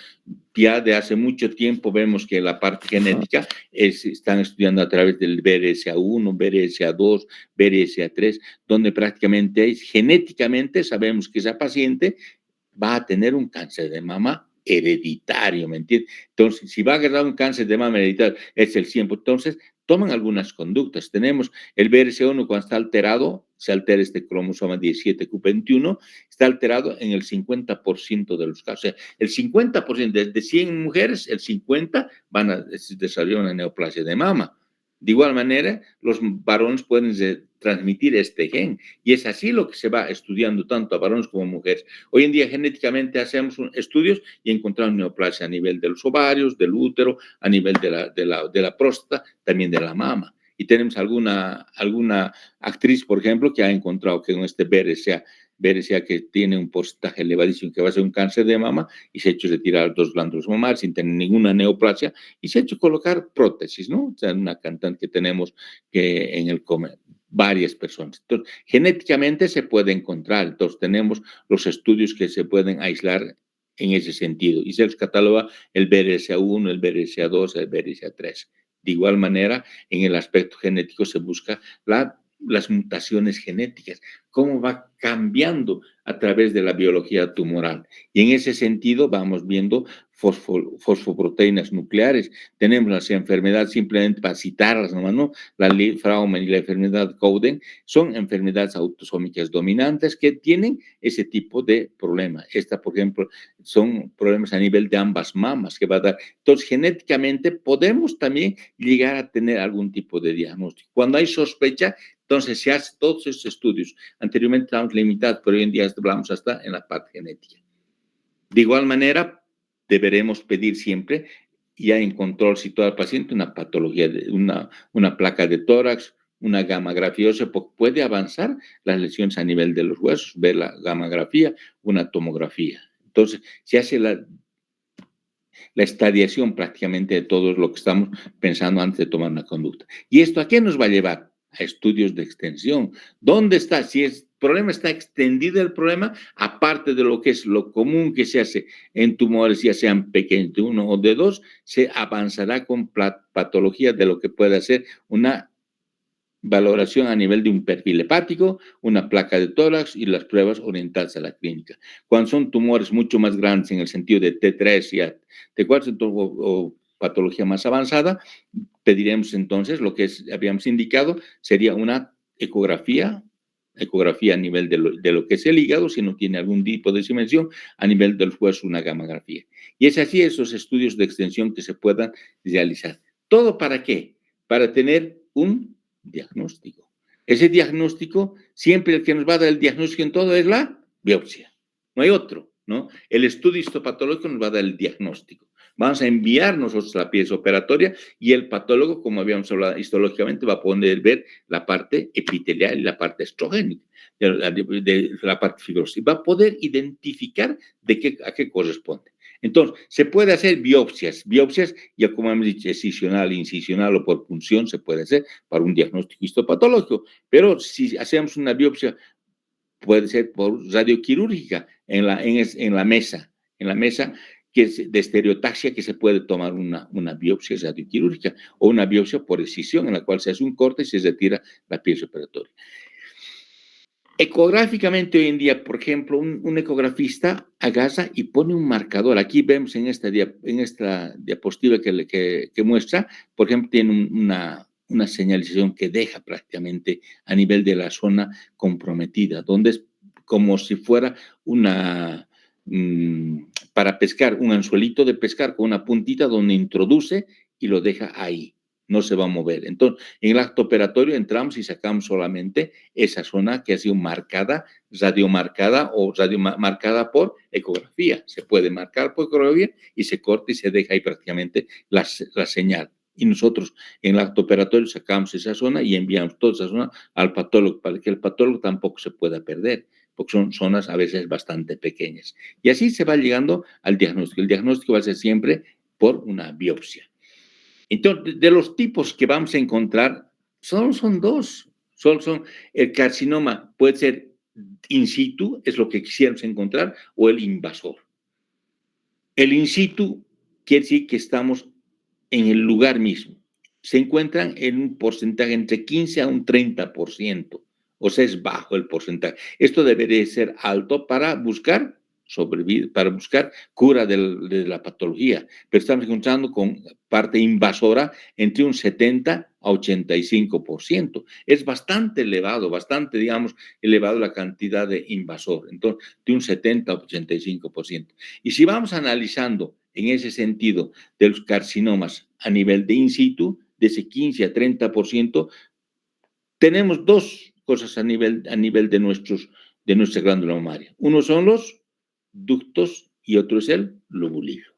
Ya de hace mucho tiempo vemos que la parte genética están estudiando a través del BRCA1, BRCA2, BRCA3, donde prácticamente genéticamente sabemos que esa paciente va a tener un cáncer de mama hereditario, ¿me entiendes? Entonces, si va a agarrar un cáncer de mama hereditario, es el 100%. Entonces, toman algunas conductas. Tenemos el BRCA1 cuando está alterado, se altera este cromosoma 17q21, está alterado en el 50% de los casos. O sea, el 50%, de 100 mujeres, el 50 van a desarrollar una neoplasia de mama. De igual manera, los varones pueden transmitir este gen. Y es así lo que se va estudiando tanto a varones como a mujeres. Hoy en día genéticamente hacemos estudios y encontramos neoplasia a nivel de los ovarios, del útero, a nivel de la próstata, también de la mama. Y tenemos alguna actriz, por ejemplo, que ha encontrado que con este BRCA que tiene un porcentaje elevadísimo, que va a ser un cáncer de mama, y se ha hecho retirar 2 glándulas mamarias sin tener ninguna neoplasia, y se ha hecho colocar prótesis, ¿no? O sea, una cantante que tenemos que en el comer varias personas. Entonces, genéticamente se puede encontrar, entonces tenemos los estudios que se pueden aislar en ese sentido, y se les cataloga el BRCA1, el BRCA2, el BRCA3. De igual manera, en el aspecto genético se busca las mutaciones genéticas, cómo va cambiando a través de la biología tumoral. Y en ese sentido vamos viendo fosfoproteínas nucleares. Tenemos las enfermedades, simplemente para citarlas nomás, ¿no? La Frauman y la enfermedad Cowden son enfermedades autosómicas dominantes que tienen ese tipo de problema. Esta, por ejemplo, son problemas a nivel de ambas mamas que va a dar. Entonces, genéticamente podemos también llegar a tener algún tipo de diagnóstico. Cuando hay sospecha, entonces se hace todos esos estudios. Anteriormente estábamos limitados, pero hoy en día hablamos hasta en la parte genética. De igual manera, deberemos pedir siempre, ya en control situado al paciente, una patología, una placa de tórax, una gammagrafía ósea, porque puede avanzar las lesiones a nivel de los huesos, ver la gammagrafía, una tomografía. Entonces, se hace la estadiación prácticamente de todo lo que estamos pensando antes de tomar una conducta. ¿Y esto a qué nos va a llevar? A estudios de extensión. ¿Dónde está? Si el problema está extendido el problema, aparte de lo que es lo común que se hace en tumores, ya sean pequeños de 1 o de 2, se avanzará con patología de lo que puede ser una valoración a nivel de un perfil hepático, una placa de tórax y las pruebas orientadas a la clínica. Cuando son tumores mucho más grandes en el sentido de T3 y T4 o patología más avanzada, pediremos entonces lo que habíamos indicado, sería una ecografía a nivel de lo que es el hígado, si no tiene algún tipo de dimensión, a nivel del hueso una gammagrafía. Y es así esos estudios de extensión que se puedan realizar. ¿Todo para qué? Para tener un diagnóstico. Ese diagnóstico, siempre el que nos va a dar el diagnóstico en todo es la biopsia. No hay otro, ¿no? El estudio histopatológico nos va a dar el diagnóstico. Vamos a enviar nosotros la pieza operatoria y el patólogo, como habíamos hablado histológicamente, va a poder ver la parte epitelial y la parte estrogénica, de la parte fibrosa. Y va a poder identificar a qué corresponde. Entonces, se puede hacer biopsias, ya como hemos dicho, excisional, incisional o por punción se puede hacer para un diagnóstico histopatológico, pero si hacemos una biopsia, puede ser por radioquirúrgica en la mesa que es de estereotaxia, que se puede tomar una biopsia radioquirúrgica o una biopsia por excisión, en la cual se hace un corte y se retira la pieza operatoria. Ecográficamente hoy en día, por ejemplo, un ecografista agarra y pone un marcador. Aquí vemos en esta diapositiva que muestra, por ejemplo, tiene una señalización que deja prácticamente a nivel de la zona comprometida, donde es como si fuera para pescar, un anzuelito de pescar con una puntita donde introduce y lo deja ahí. No se va a mover. Entonces, en el acto operatorio entramos y sacamos solamente esa zona que ha sido marcada, radiomarcada o radiomarcada por ecografía. Se puede marcar por ecografía y se corta y se deja ahí prácticamente la señal. Y nosotros en el acto operatorio sacamos esa zona y enviamos toda esa zona al patólogo para que el patólogo tampoco se pueda perder, porque son zonas a veces bastante pequeñas. Y así se va llegando al diagnóstico. El diagnóstico va a ser siempre por una biopsia. Entonces, de los tipos que vamos a encontrar, solo son dos. Solo son el carcinoma, puede ser in situ, es lo que quisiéramos encontrar, o el invasor. El in situ quiere decir que estamos en el lugar mismo. Se encuentran en un porcentaje entre 15 a un 30%, o sea, es bajo el porcentaje. Esto debería ser alto para buscar para buscar cura de la patología, pero estamos encontrando con parte invasora entre un 70 a 85%. Es bastante elevado, digamos, elevado la cantidad de invasor, entonces, de un 70 a 85%. Y si vamos analizando en ese sentido de los carcinomas a nivel de in situ, de ese 15 a 30%, tenemos dos cosas a nivel de nuestra glándula mamaria. Uno son los ductos y otro es el lobulillo.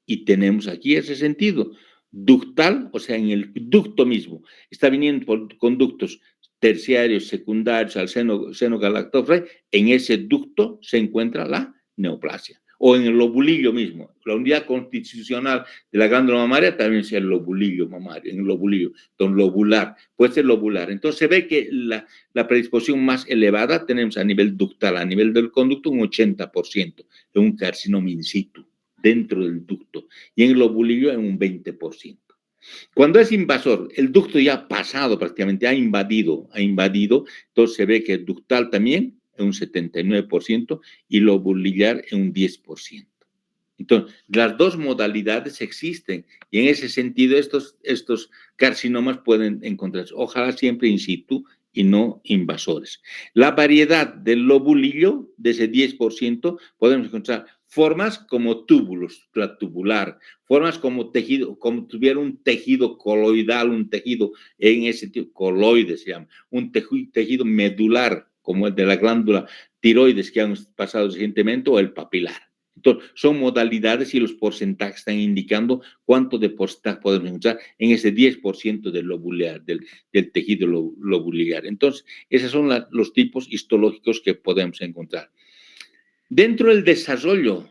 Y tenemos aquí ese sentido ductal, o sea, en el ducto mismo. Está viniendo por conductos terciarios, secundarios al seno galactófrae. En ese ducto se encuentra la neoplasia. O en el lobulillo mismo. La unidad constitucional de la glándula mamaria también es el lobulillo mamario, en el lobulillo, don lobular, puede ser lobular. Entonces se ve que la predisposición más elevada tenemos a nivel ductal, a nivel del conducto, un 80% de un carcinoma in situ dentro del ducto, y en el lobulillo en un 20%. Cuando es invasor, el ducto ya ha pasado prácticamente, ha invadido, entonces se ve que el ductal también en un 79% y lobulillar en un 10%. Entonces, las dos modalidades existen y en ese sentido estos carcinomas pueden encontrarse, ojalá siempre in situ y no invasores. La variedad del lobulillo, de ese 10%, podemos encontrar formas como túbulos, la tubular, formas como tejido, como tuviera un tejido coloidal, un tejido en ese tipo, coloide se llama, un tejido medular, como el de la glándula tiroides que han pasado recientemente, o el papilar. Entonces, son modalidades y los porcentajes están indicando cuánto de porcentaje podemos encontrar en ese 10% del lobular, del tejido lobular. Entonces, esos son los tipos histológicos que podemos encontrar. Dentro del desarrollo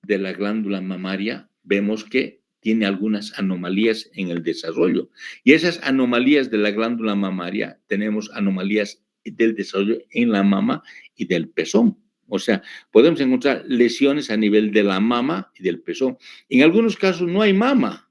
de la glándula mamaria, vemos que tiene algunas anomalías en el desarrollo. Y esas anomalías de la glándula mamaria, tenemos anomalías del desarrollo en la mama y del pezón. O sea, podemos encontrar lesiones a nivel de la mama y del pezón. En algunos casos no hay mama,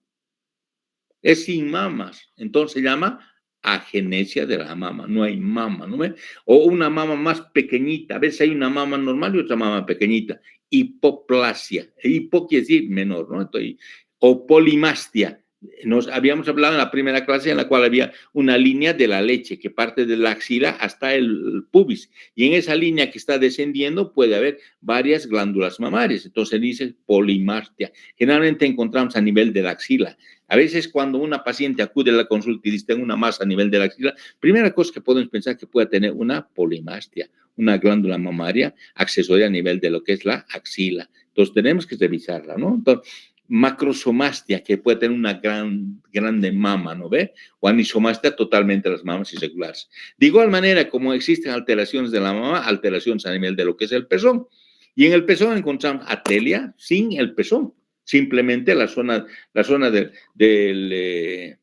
es sin mamas. Entonces se llama agenesia de la mama, no hay mama, ¿no ve? O una mama más pequeñita, a veces hay una mama normal y otra mama pequeñita. Hipoplasia, hipo quiere decir menor, ¿no? Entonces, o polimastia. Nos habíamos hablado en la primera clase en la cual había una línea de la leche que parte de la axila hasta el pubis, y en esa línea que está descendiendo puede haber varias glándulas mamarias, entonces dice polimastia. Generalmente encontramos a nivel de la axila. A veces cuando una paciente acude a la consulta y dice tengo una masa a nivel de la axila, primera cosa que podemos pensar que puede tener una polimastia, una glándula mamaria accesoria a nivel de lo que es la axila. Entonces tenemos que revisarla, ¿no? Entonces, macrosomastia, que puede tener una grande mama, ¿no ve? O anisomastia, totalmente las mamas irregulares. De igual manera, como existen alteraciones de la mama, alteraciones a nivel de lo que es el pezón. Y en el pezón encontramos atelia sin el pezón. Simplemente la zona de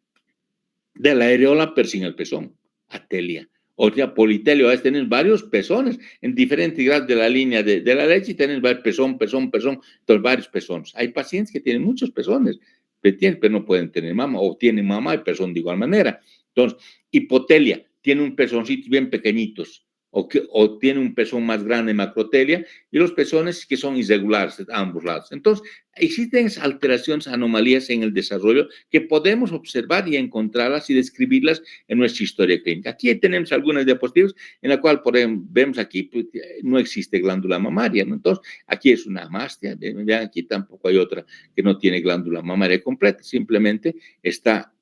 la areola, pero sin el pezón, atelia. O sea, politelio, a veces tienen varios pezones en diferentes grados de la línea de la leche y tienen varios pezón, entonces varios pezones. Hay pacientes que tienen muchos pezones, pero no pueden tener mama, o tienen mama y pezón de igual manera. Entonces, hipotelia, tiene un pezoncito bien pequeñitos, o tiene un pezón más grande, macrotelia, y los pezones que son irregulares a ambos lados. Entonces, existen alteraciones, anomalías en el desarrollo que podemos observar y encontrarlas y describirlas en nuestra historia clínica. Aquí tenemos algunas diapositivas en la cual vemos aquí, pues, no existe glándula mamaria, ¿no? Entonces, aquí es una amastia, vean, aquí tampoco hay otra que no tiene glándula mamaria completa, simplemente está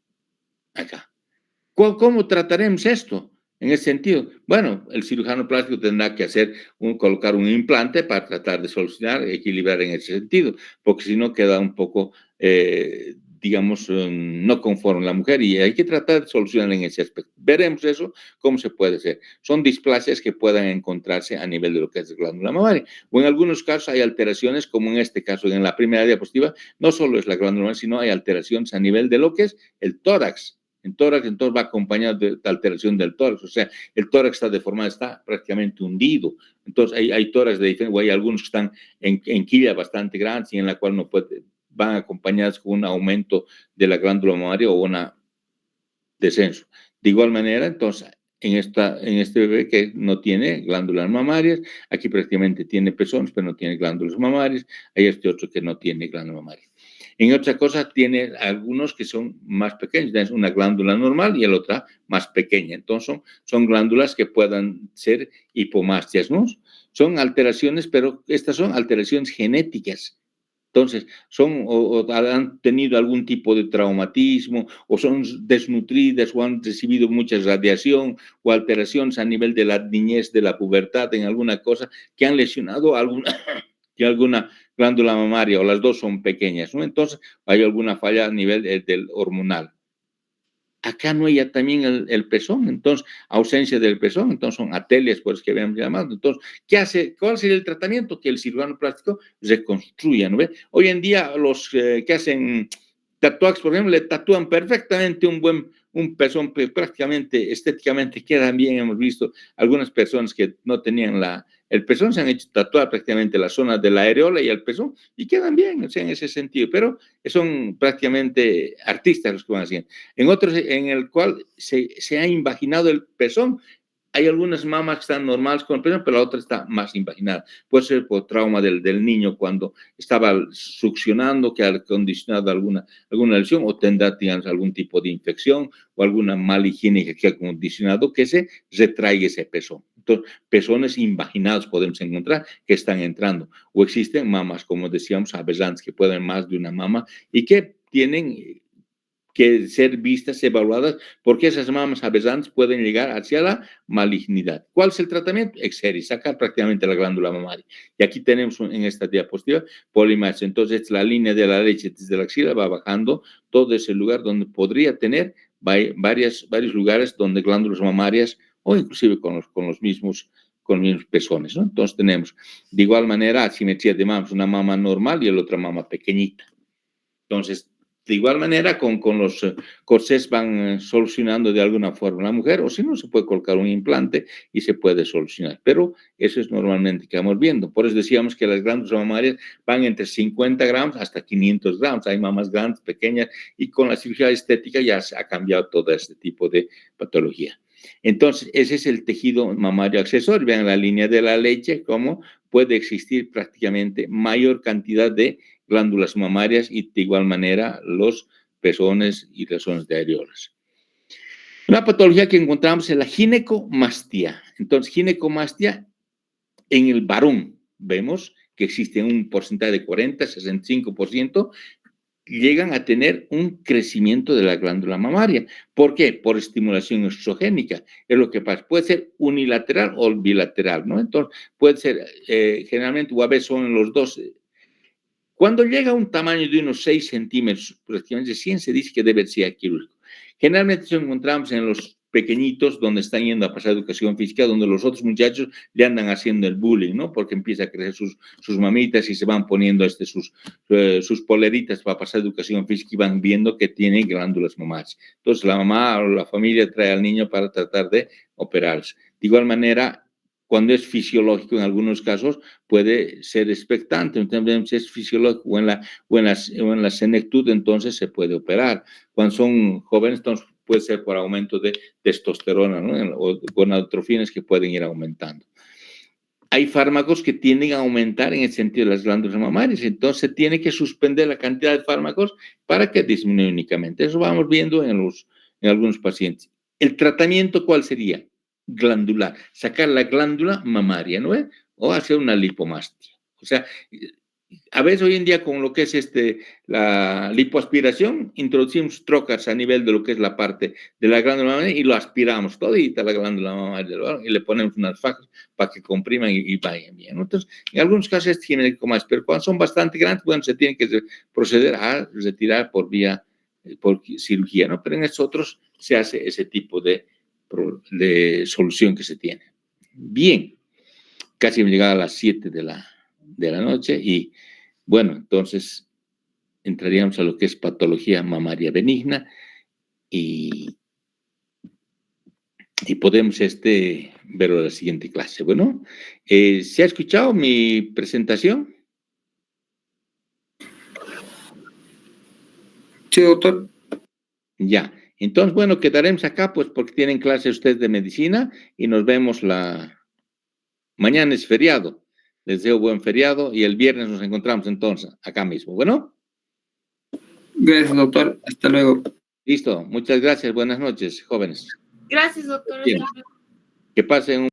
acá. ¿Cómo trataremos esto? En ese sentido, bueno, el cirujano plástico tendrá que colocar un implante para tratar de solucionar, equilibrar en ese sentido, porque si no queda un poco, digamos, no conforme la mujer, y hay que tratar de solucionar en ese aspecto. Veremos eso, cómo se puede hacer. Son displasias que puedan encontrarse a nivel de lo que es glándula mamaria, o en algunos casos hay alteraciones, como en este caso, en la primera diapositiva, no solo es la glándula mamaria, sino hay alteraciones a nivel de lo que es el tórax. En tórax, entonces va acompañado de alteración del tórax, o sea, el tórax está deformado, está prácticamente hundido. Entonces, hay tórax de diferente, o hay algunos que están en quilla bastante grandes y en la cual no van acompañados con un aumento de la glándula mamaria o un descenso. De igual manera, entonces, en este bebé que no tiene glándulas mamarias. Aquí prácticamente tiene pezones, pero no tiene glándulas mamarias. Hay este otro que no tiene glándulas mamarias. En otra cosa, tiene algunos que son más pequeños. Es una glándula normal y la otra más pequeña. Entonces, son glándulas que puedan ser hipomastias, ¿no? Son alteraciones, pero estas son alteraciones genéticas. Entonces, o han tenido algún tipo de traumatismo, o son desnutridas, o han recibido mucha radiación, o alteraciones a nivel de la niñez, de la pubertad, en alguna cosa, que han lesionado alguna glándula mamaria, o las dos son pequeñas, ¿no? Entonces, hay alguna falla a nivel del hormonal. Acá no hay también el pezón, entonces, ausencia del pezón, entonces son atelias, pues que habíamos llamado. Entonces, ¿qué hace? ¿Cuál sería el tratamiento? Que el cirujano plástico reconstruya, ¿no ve? Hoy en día los que hacen tatuajes, por ejemplo, le tatúan perfectamente un pezón, prácticamente estéticamente quedan bien. Hemos visto algunas personas que no tenían el pezón, se han hecho tatuar prácticamente la zona de la areola y el pezón y quedan bien, o sea, en ese sentido, pero son prácticamente artistas los que van haciendo. En otros, en el cual se ha invaginado el pezón. Hay algunas mamas que están normales con el pezón, pero la otra está más invaginada. Puede ser por trauma del niño cuando estaba succionando, que ha condicionado alguna lesión, o tendrá, digamos, algún tipo de infección o alguna mala higiene que ha condicionado que se retraiga ese pezón. Entonces, pezones invaginados podemos encontrar que están entrando. O existen mamas, como decíamos, aberrantes, que pueden más de una mama y que tienen que ser vistas, evaluadas, porque esas mamas aberrantes pueden llegar hacia la malignidad. ¿Cuál es el tratamiento? Excedir, sacar prácticamente la glándula mamaria. Y aquí tenemos en esta diapositiva polimasia. Entonces, la línea de la leche desde la axila va bajando todo ese lugar donde podría tener varios lugares donde glándulas mamarias o inclusive con los mismos pezones, ¿no? Entonces tenemos de igual manera asimetría de mamas, una mama normal y la otra mama pequeñita. Entonces, de igual manera, con los corsés van solucionando de alguna forma la mujer, o si no, se puede colocar un implante y se puede solucionar. Pero eso es normalmente que vamos viendo. Por eso decíamos que las glándulas mamarias van entre 50 gramos hasta 500 gramos. Hay mamas grandes, pequeñas, y con la cirugía estética ya se ha cambiado todo este tipo de patología. Entonces, ese es el tejido mamario accesorio. Vean la línea de la leche, cómo puede existir prácticamente mayor cantidad de glándulas mamarias y de igual manera los pezones y las zonas de areolas. Una patología que encontramos es la ginecomastia. Entonces, ginecomastia en el varón, vemos que existe un porcentaje de 40, 65%, llegan a tener un crecimiento de la glándula mamaria. ¿Por qué? Por estimulación estrogénica. Es lo que pasa. Puede ser unilateral o bilateral, ¿no? Entonces, puede ser, generalmente, o a veces son los dos. Cuando llega a un tamaño de unos 6 centímetros, prácticamente 100, se dice que debe ser quirúrgico. Generalmente eso encontramos en los pequeñitos donde están yendo a pasar educación física, donde los otros muchachos le andan haciendo el bullying, ¿no? Porque empieza a crecer sus mamitas y se van poniendo sus poleritas para pasar educación física y van viendo que tienen glándulas mamarias. Entonces la mamá o la familia trae al niño para tratar de operarse. De igual manera, cuando es fisiológico en algunos casos, puede ser expectante. Entonces, si es fisiológico o en la senectud, entonces se puede operar. Cuando son jóvenes, entonces puede ser por aumento de testosterona, ¿no? O gonadotrofinas que pueden ir aumentando. Hay fármacos que tienden a aumentar en el sentido de las glándulas mamarias, entonces se tiene que suspender la cantidad de fármacos para que disminuya únicamente. Eso vamos viendo en algunos pacientes. ¿El tratamiento cuál sería? Glandular, sacar la glándula mamaria, ¿no es? O hacer una lipomastia. O sea, a veces hoy en día con lo que es la lipoaspiración, introducimos trocas a nivel de lo que es la parte de la glándula mamaria y lo aspiramos todita la glándula mamaria y le ponemos unas fajas para que compriman y vayan bien. Entonces, en algunos casos es genérico más, pero cuando son bastante grandes, bueno, se tiene que proceder a retirar por cirugía, ¿no? Pero en estos otros se hace ese tipo de solución que se tiene. Bien, casi me llegaba a las 7 de la noche y bueno, entonces entraríamos a lo que es patología mamaria benigna y podemos verlo en la siguiente clase. Bueno, ¿se ha escuchado mi presentación? Sí, doctor. Ya. Entonces, bueno, quedaremos acá, pues, porque tienen clase ustedes de medicina y nos vemos mañana es feriado. Les deseo buen feriado y el viernes nos encontramos entonces acá mismo. Bueno. Gracias, doctor. Hasta luego. Listo. Muchas gracias. Buenas noches, jóvenes. Gracias, doctor. Bien. Que pasen un